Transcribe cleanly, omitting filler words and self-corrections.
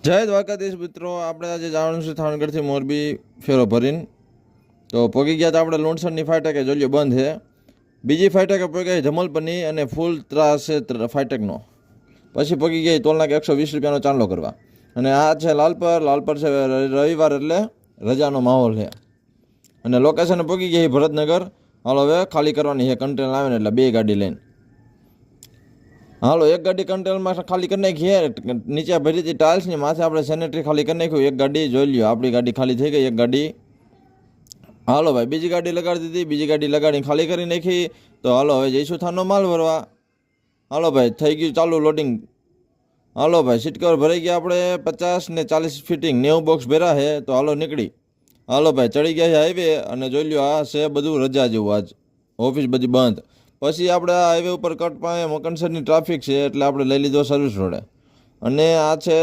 જય દ્વારકાધીશ મિત્રો, આપણે આજે જવાનું છે થાણગઢથી મોરબી ફેરો ભરીને. તો પગી ગયા તો આપણે લોણસરની ફાટકે જોલ્યો બંધ છે. બીજી ફાટકે પગી જમલપરની અને ફૂલ ત્રાસ છે ફાટકનો. પછી પગી ગઈ તોલનાક 120 રૂપિયાનો ચાંદલો કરવા. અને આ છે લાલપર છે રવિવાર એટલે રજાનો માહોલ છે. અને લોકેશન પગી ગઈ ભરતનગર. હાલો હવે ખાલી કરવાની છે, કન્ટેનર આવે ને એટલે 2 ગાડી લઈને. હાલો એક ગાડી કન્ટેનરમાં ખાલી કરી નાખીએ. નીચે ભરી હતી ટાઇલ્સની, માથે આપણે સેનેટરી ખાલી કરી નાખ્યું. એક ગાડી જોઈ લ્યો, આપણી ગાડી ખાલી થઈ ગઈ. એક ગાડી હાલો ભાઈ બીજી ગાડી લગાડી દીધી. બીજી ગાડી લગાડીને ખાલી કરી નાખી. તો હાલો હવે જઈશું થાનો માલ ભરવા. હાલો ભાઈ થઈ ગયું ચાલુ લોડિંગ. હાલો ભાઈ સીટ કવર ભરાઈ ગયા. આપણે 50 ને 40 ફિટિંગ 90 બોક્સ ભર્યા છે. તો હાલો નીકળી. હાલો ભાઈ ચડી ગયા છે હાઈવે. અને જોઈ લ્યો આ છે બધું રજા જેવું, આજ ઓફિસ બધી બંધ. પછી આપણે આ હાઈવે ઉપર કટ પાસે મકનસરની ટ્રાફિક છે એટલે આપણે લઈ લીધો સર્વિસ રોડે. અને આ છે